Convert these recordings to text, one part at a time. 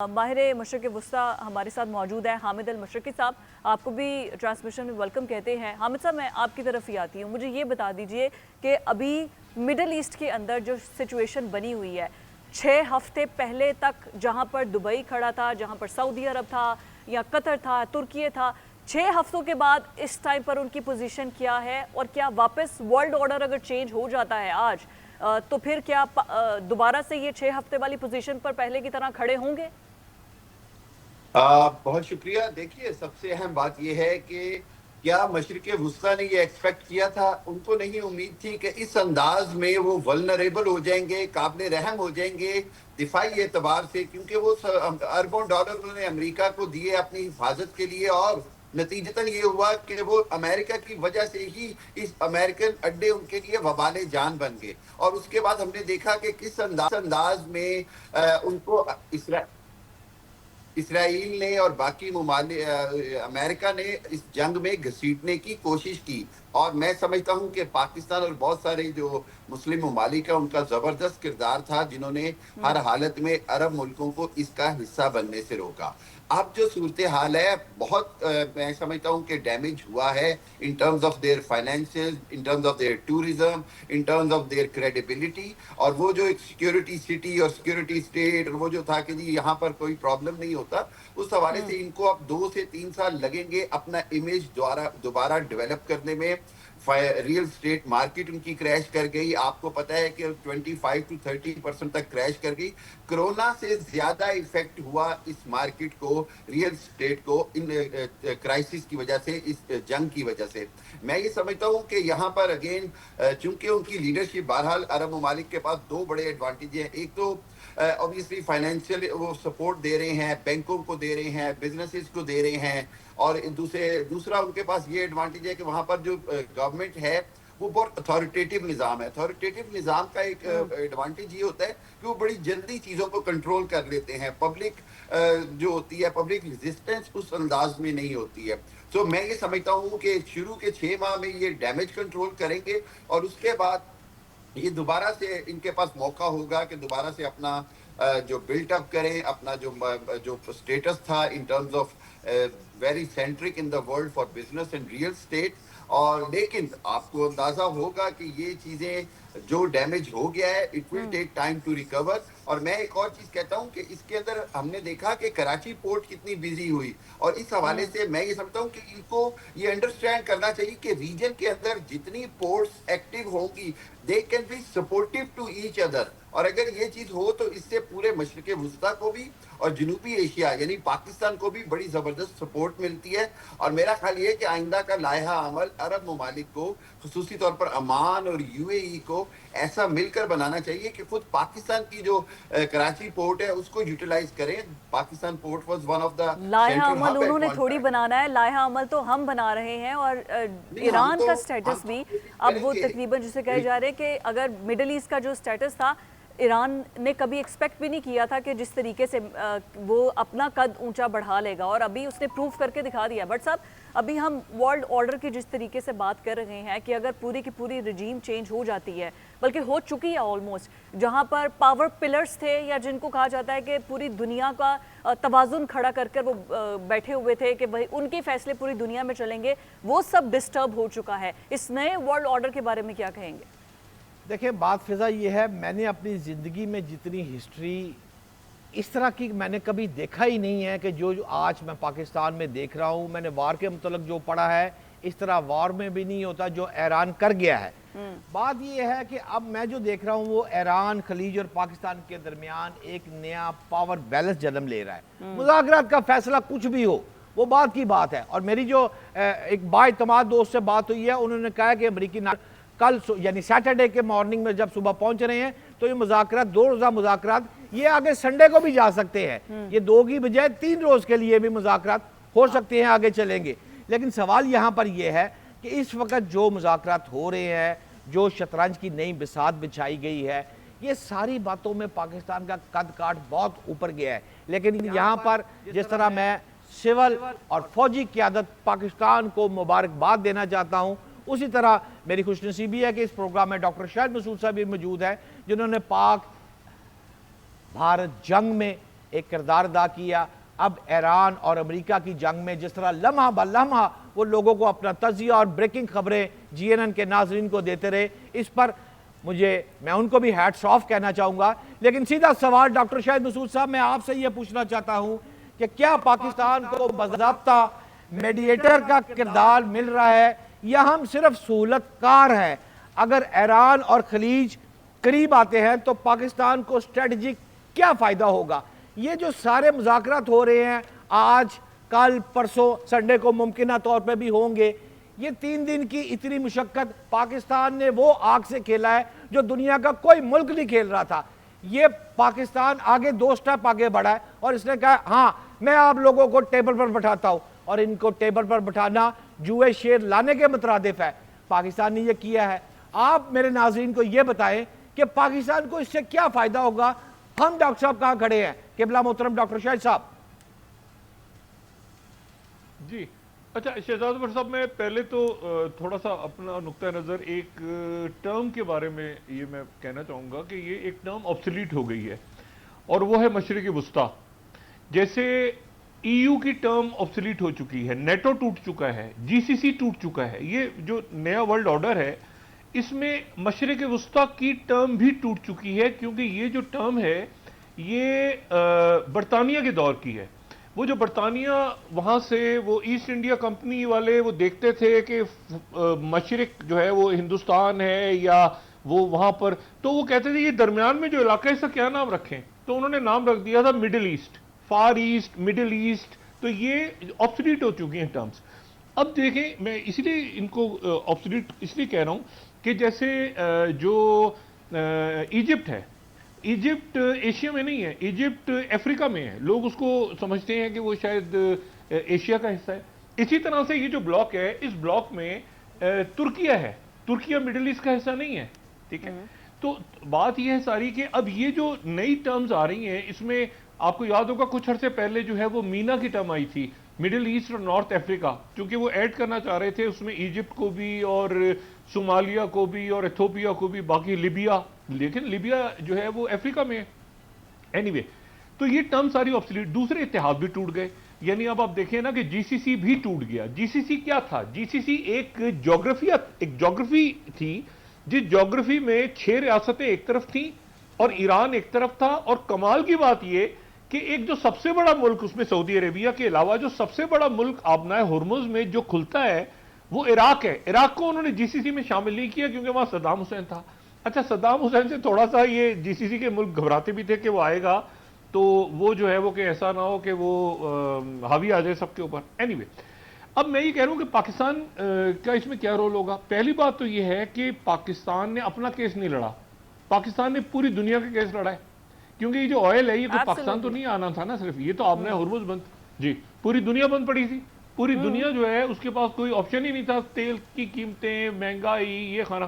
माहिर मशरक़ वस्ता हमारे साथ मौजूद है हामिद अल मशरक़ी साहब। आपको भी ट्रांसमिशन में वेलकम कहते हैं। हामिद साहब, मैं आपकी तरफ ही आती हूँ। मुझे ये बता दीजिए कि अभी मिडल ईस्ट के अंदर जो सिचुएशन बनी हुई है, 6 हफ्ते पहले तक जहाँ पर दुबई खड़ा था, जहाँ पर सऊदी अरब था या कतर था, तुर्की था, 6 हफ्तों के बाद इस टाइम पर उनकी पोजीशन क्या है? और क्या वापस वर्ल्ड ऑर्डर अगर चेंज हो जाता है आज, तो फिर क्या दोबारा से ये 6 हफ्ते वाली पोजीशन पर पहले की तरह खड़े होंगे? बहुत शुक्रिया। देखिए, सबसे अहम बात यह है कि क्या मशरिक़ वुस्ता ने ये एक्सपेक्ट किया था? उनको नहीं उम्मीद थी कि इस अंदाज में वो वल्नरेबल हो जाएंगे, काबिल रहम हो जाएंगे दिफाई एतबार से, क्योंकि वो अरबों डॉलर उन्होंने अमेरिका को दिए अपनी हिफाजत के लिए, और नतीजतन ये हुआ कि वो अमेरिका की वजह से ही इस अमेरिकन अड्डे उनके लिए वबाले जान बन गए। और उसके बाद हमने देखा कि किस अंदाज में उनको इसराइल ने और बाकी अमेरिका ने इस जंग में घसीटने की कोशिश की। और मैं समझता हूं कि पाकिस्तान और बहुत सारे जो मुस्लिम ममालिक है, उनका ज़बरदस्त किरदार था, जिन्होंने हर हालत में अरब मुल्कों को इसका हिस्सा बनने से रोका। अब जो सूरत हाल है, बहुत मैं समझता हूं कि डैमेज हुआ है in terms of their financial, in terms of their tourism, in terms of their credibility. और वो जो एक सिक्योरिटी सिटी और सिक्योरिटी स्टेट, और वो जो था कि जी यहाँ पर कोई प्रॉब्लम नहीं होता, उस हवाले से इनको अब 2 से 3 साल लगेंगे अपना इमेज दोबारा डेवलप करने में। रियल स्टेट मार्केट उनकी क्रैश कर गई, आपको पता है कि 25 to 30% तक क्रैश कर गई। कोरोना से ज्यादा इफेक्ट हुआ इस मार्केट को, रियल स्टेट को, इन क्राइसिस की वजह से, इस जंग की वजह से। मैं ये समझता हूँ कि यहाँ पर अगेन चूंकि उनकी लीडरशिप, बहरहाल अरब ममालिक के पास 2 बड़े एडवांटेज हैं। एक तो ऑब्वियसली फाइनेंशियल वो सपोर्ट दे रहे हैं, बैंकों को दे रहे हैं, बिजनेसेस को दे रहे हैं। और दूसरा उनके पास ये एडवांटेज है कि वहाँ पर जो गवर्नमेंट है वो बहुत अथॉरिटेटिव निज़ाम है। अथॉरिटेटिव निज़ाम का एक एडवांटेज ये होता है कि वो बड़ी जल्दी चीज़ों को कंट्रोल कर लेते हैं। पब्लिक जो होती है, पब्लिक रेजिस्टेंस उस अंदाज में नहीं होती है। तो मैं ये समझता हूँ कि शुरू के 6 माह में ये डैमेज कंट्रोल करेंगे, और उसके बाद ये दोबारा से इनके पास मौका होगा कि दोबारा से अपना जो बिल्टअप करें, अपना जो स्टेटस था in terms of very centric in the world for business and real estate. और लेकिन आपको अंदाजा होगा कि ये चीजें जो डैमेज हो गया है, it will take time to recover. और मैं एक और चीज कहता हूं कि इसके अंदर हमने देखा कि कराची पोर्ट कितनी बिजी हुई, और इस हवाले से मैं ये समझता हूं कि इनको ये अंडरस्टैंड करना चाहिए कि रीजन के अंदर जितनी पोर्ट्स एक्टिव होंगी, they can be supportive to each other. और अगर ये चीज हो तो इससे पूरे मशरिक़ वुस्ता को भी और जनूबी एशिया यानी पाकिस्तान को भी बड़ी जबरदस्त सपोर्ट मिलती है। और मेरा ख्याल ये है कि आइंदा का लायहा अमल अरब ममालिक को, खुसूसी तौर पर अमान और यूएई को ऐसा मिलकर बनाना चाहिए कि खुद पाकिस्तान की जो कराची पोर्ट है उसको यूटिलाइज करें। Pakistan port was one of the लायहा अमल उन्होंने थोड़ी बनाना है, लायहा अमल तो हम बना रहे हैं। और ईरान का स्टेटस भी अब वो तकरीबन जिसे कहे जा रहे हैं कि अगर मिडल ईस्ट का जो स्टेटस था, ईरान ने कभी एक्सपेक्ट भी नहीं किया था कि जिस तरीके से वो अपना कद ऊंचा बढ़ा लेगा, और अभी उसने प्रूव करके दिखा दिया। बट साहब, अभी हम वर्ल्ड ऑर्डर की जिस तरीके से बात कर रहे हैं कि अगर पूरी की पूरी रिजीम चेंज हो जाती है, बल्कि हो चुकी है ऑलमोस्ट, जहां पर पावर पिलर्स थे या जिनको कहा जाता है कि पूरी दुनिया का तवाजुन खड़ा कर कर वो बैठे हुए थे कि भाई उनके फैसले पूरी दुनिया में चलेंगे, वो सब डिस्टर्ब हो चुका है। इस नए वर्ल्ड ऑर्डर के बारे में क्या कहेंगे? देखिए, बात फिजा ये है, मैंने अपनी ज़िंदगी में जितनी हिस्ट्री इस तरह की मैंने कभी देखा ही नहीं है कि जो आज मैं पाकिस्तान में देख रहा हूँ। मैंने वार के मतलब जो पढ़ा है, इस तरह वार में भी नहीं होता जो ईरान कर गया है। बात ये है कि अब मैं जो देख रहा हूँ वो ईरान, खलीज और पाकिस्तान के दरमियान एक नया पावर बैलेंस जन्म ले रहा है। मुज़ाकरात का फैसला कुछ भी हो, वो बात की बात है। और मेरी जो एक बाइतमाद दोस्त से बात हुई है, उन्होंने कहा कि अमरीकी कल यानी सैटरडे के मॉर्निंग में जब सुबह पहुंच रहे हैं, तो ये मुज़ाकरात 2 रोज़ा मुज़ाकरात, ये आगे संडे को भी जा सकते हैं। ये 2 की बजाय 3 रोज़ के लिए भी मुज़ाकरात हो सकते हैं, आगे चलेंगे। लेकिन सवाल यहाँ पर यह है कि इस वक्त जो मुज़ाकरात हो रहे हैं, जो शतरंज की नई बिसात बिछाई गई है, ये सारी बातों में पाकिस्तान का कद काठ बहुत ऊपर गया है। लेकिन यहाँ पर जिस तरह मैं सिविल और फौजी क़यादत पाकिस्तान को मुबारकबाद देना चाहता हूँ, उसी तरह मेरी खुशनसीबी है कि इस प्रोग्राम में डॉक्टर शाहिद मसूद साहब भी मौजूद है, जिन्होंने पाक भारत जंग में ایک کردار ادا کیا. اب ایران اور امریکہ کی جنگ میں جس طرح لمحہ بلمحہ وہ لوگوں کو اپنا تجزیہ اور بریکنگ خبریں CNN کے ناظرین کو دیتے رہے, اس پر میں ان کو بھی ہیٹس آف کہنا چاہوں گا. لیکن سیدھا سوال ڈاکٹر شاہد مسعود صاحب, میں آپ سے یہ پوچھنا چاہتا ہوں کہ کیا پاکستان کو باضابطہ میڈیٹر کا کردار مل رہا ہے یا ہم صرف سہولت کار ہیں؟ اگر ایران اور خلیج قریب آتے ہیں تو پاکستان کو اسٹریٹجک کیا فائدہ ہوگا؟ یہ جو سارے مذاکرات ہو رہے ہیں آج کل پرسوں سنڈے کو ممکنہ طور پہ بھی ہوں گے, یہ 3 دن کی اتنی مشقت پاکستان نے وہ آگ سے کھیلا ہے جو دنیا کا کوئی ملک نہیں کھیل رہا تھا. یہ پاکستان آگے 2 سٹیپ آگے بڑھا ہے اور اس نے کہا ہاں میں آپ لوگوں کو ٹیبل پر بٹھاتا ہوں, اور ان کو ٹیبل پر بٹھانا جوئے شیر لانے کے مترادف ہے. پاکستان نے یہ کیا ہے. آپ میرے ناظرین کو یہ بتائیں کہ پاکستان کو اس سے کیا فائدہ ہوگا؟ ہم ڈاکٹر صاحب کہاں کھڑے ہیں؟ قبلہ محترم ڈاکٹر شاہد صاحب. جی اچھا شہزاد عمر صاحب, میں پہلے تو تھوڑا سا اپنا نقطہ نظر ایک ٹرم کے بارے میں یہ میں کہنا چاہوں گا کہ یہ ایک ٹرم آبسلیٹ ہو گئی ہے, اور وہ ہے مشرق وسطیٰ. جیسے EU کی ٹرم آبسلیٹ ہو چکی ہے, نیٹو ٹوٹ چکا ہے, GCC ٹوٹ چکا ہے, یہ جو نیا ورلڈ آرڈر ہے اس میں مشرق وسطیٰ کی ٹرم بھی ٹوٹ چکی ہے, کیونکہ یہ جو ٹرم ہے یہ برطانیہ کے دور کی ہے. وہ جو برطانیہ وہاں سے وہ ایسٹ انڈیا کمپنی والے وہ دیکھتے تھے کہ مشرق جو ہے وہ ہندوستان ہے یا وہ وہاں پر, تو وہ کہتے تھے یہ درمیان میں جو علاقہ ہے اس کا کیا نام رکھیں, تو انہوں نے نام رکھ دیا تھا Middle East, Far East, Middle East. تو یہ آبسلیٹ ہو چکی ہیں ٹرمز. اب دیکھیں میں اس لیے ان کو آبسلیٹ اس لیے کہہ رہا ہوں کہ جیسے جو ایجپٹ ہے, ایجپٹ ایشیا میں نہیں ہے, ایجپٹ افریقہ میں ہے. لوگ اس کو سمجھتے ہیں کہ وہ شاید ایشیا کا حصہ ہے. اسی طرح سے یہ جو بلاک ہے اس بلاک میں ترکیہ ہے, ترکیہ مڈل ایسٹ کا حصہ نہیں ہے. ٹھیک ہے, تو بات یہ ہے ساری کہ اب یہ جو نئی ٹرمز آ رہی ہیں اس میں آپ کو یاد ہوگا کچھ عرصے پہلے جو ہے وہ مینا کی ٹرم آئی تھی, مڈل ایسٹ اور نارتھ افریقہ, کیونکہ وہ ایڈ کرنا چاہ رہے تھے اس میں ایجپٹ کو بھی اور صومالیہ کو بھی اور ایتھوپیا کو بھی, باقی لیبیا, لیکن لیبیا جو ہے وہ افریقہ میں ہے. اینی تو یہ ٹرم ساری آبسلیٹ. دوسرے اتحاد بھی ٹوٹ گئے, یعنی اب آپ دیکھیں نا کہ GCC بھی ٹوٹ گیا. GCC کیا تھا؟ GCC ایک جغرافی تھی جس جغرافی میں 6 ریاستیں ایک طرف تھیں اور ایران ایک طرف تھا. اور کمال کی بات یہ کہ ایک جو سب سے بڑا ملک اس میں سعودی عربیہ کے علاوہ جو سب سے بڑا ملک آبنائے ہرمز میں جو کھلتا ہے وہ عراق ہے. عراق کو انہوں نے GCC میں شامل نہیں کیا کیونکہ وہاں صدام حسین تھا. اچھا, صدام حسین سے تھوڑا سا یہ GCC کے ملک گھبراتے بھی تھے کہ وہ آئے گا تو وہ جو ہے وہ کہ ایسا نہ ہو کہ وہ حاوی آ جائے سب کے اوپر. اینی وے, اب میں یہ کہہ رہا ہوں کہ پاکستان کا اس میں کیا رول ہوگا. پہلی بات تو یہ ہے کہ پاکستان نے اپنا کیس نہیں لڑا, پاکستان نے پوری دنیا کا کیس لڑا ہے. کیونکہ یہ جو آئل ہے یہ تو پاکستان تو نہیں آنا تھا نا صرف, یہ تو آبنائے ہرمز بند, جی پوری دنیا بند پڑی تھی. پوری دنیا جو ہے اس کے پاس کوئی آپشن ہی نہیں تھا, تیل کی قیمتیں, مہنگائی, یہ کھانا.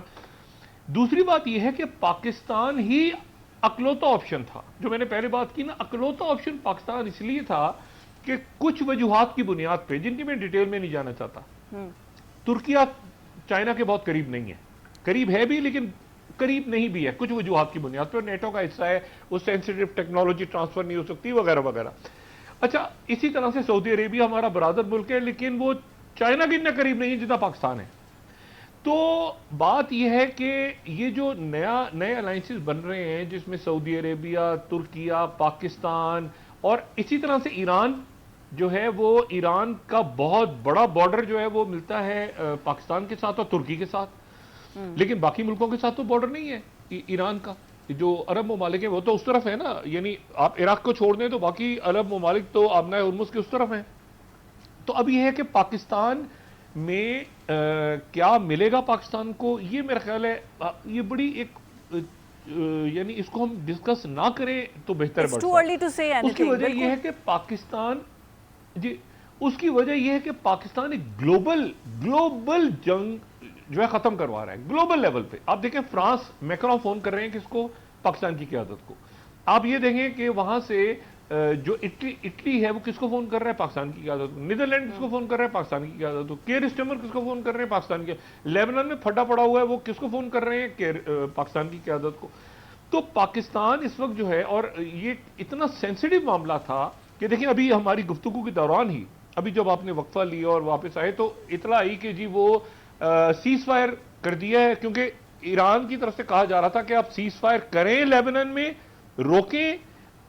دوسری بات یہ ہے کہ پاکستان ہی اکلوتا آپشن تھا, جو میں نے پہلے بات کی نا, اکلوتا آپشن پاکستان اس لیے تھا کہ کچھ وجوہات کی بنیاد پہ, جن کی میں ڈیٹیل میں نہیں جانا چاہتا. ترکیہ چائنا کے بہت قریب نہیں ہے, قریب ہے بھی لیکن قریب نہیں بھی ہے کچھ وجوہات کی بنیاد پہ, نیٹو کا حصہ ہے, اس سینسیٹیو ٹیکنالوجی ٹرانسفر نہیں ہو سکتی وغیرہ وغیرہ. اچھا, اسی طرح سے سعودی عربیہ ہمارا برادر ملک ہے لیکن وہ چائنا کے اتنا قریب نہیں ہے جتنا پاکستان ہے. تو بات یہ ہے کہ یہ جو نئے الائنسز بن رہے ہیں جس میں سعودی عربیہ, ترکیہ, پاکستان اور اسی طرح سے ایران جو ہے, وہ ایران کا بہت بڑا بارڈر جو ہے وہ ملتا ہے پاکستان کے ساتھ اور ترکی کے ساتھ, لیکن باقی ملکوں کے ساتھ تو بارڈر نہیں ہے ایران کا. جو عرب ممالک ہیں وہ تو اس طرف ہے نا, یعنی آپ عراق کو چھوڑ دیں تو باقی عرب ممالک تو آبنائے ہرمز کے اس طرف ہیں. تو اب یہ ہے کہ پاکستان میں کیا ملے گا پاکستان کو, یہ میرا خیال ہے یہ بڑی ایک یعنی اس کو ہم ڈسکس نہ کریں تو بہتر بڑھتا. اس کی وجہ یہ ہے کہ پاکستان, جی اس کی وجہ یہ ہے کہ پاکستان ایک گلوبل جنگ جو ہے ختم کروا رہا ہے گلوبل لیول پہ. آپ دیکھیں فرانس, میکرون فون کر رہے ہیں کس کو, پاکستان کی قیادت کو. آپ یہ دیکھیں کہ وہاں سے جو اٹلی ہے وہ کس کو فون کر رہا ہے, پاکستان کی قیادت کو. نیدرلینڈ کس کو فون کر رہا ہے, پاکستان کی قیادت کو. کیئر اسٹیمر کس کو فون کر رہے ہیں, پاکستان کی. لیبنان میں پھٹا پڑا ہوا ہے وہ کس کو فون کر رہے ہیں, پاکستان کی قیادت کو. तो पाकिस्तान इस वक्त जो है, और ये इतना सेंसिटिव मामला था कि देखिए अभी हमारी गुफ्तगू के दौरान ही, अभी जब आपने वक्फा लिया और वापस आए तो इतला आई कि जी वो सीज फायर कर दिया है, क्योंकि ईरान की तरफ से कहा जा रहा था कि आप सीज फायर करें लेबनान में, रोकें,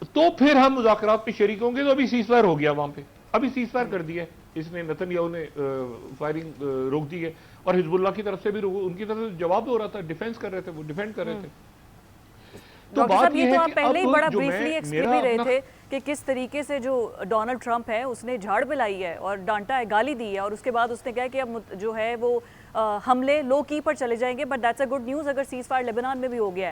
तो फिर हम मुज़ाकरात पे शरीक होंगे। तो अभी सीज फायर हो गया वहां पे, अभी सीज फायर कर दिया है इसने, नेतन्याहू ने फायरिंग रोक दी है, और हिजबुल्लाह की तरफ से भी उनकी तरफ से जवाब हो रहा था, डिफेंस कर रहे थे, वो डिफेंड कर रहे थे। तो डॉक्टर बात साहब, ये ये तो है आप कि पहले ही अब बड़ा जो ब्रीफली मैं एक्सप्लेन मेरा भी रहे अपना थे कि किस तरीके से जो डोनाल्ड ट्रंप है उसने झाड़ पिलाई है और डांटा है, गाली दी है, और उसके बाद उसने कहा कि अब जो है वो हमले लो की पर चले जाएंगे। But that's a good news अगर सीज फायर लेबनान में भी हो गया है।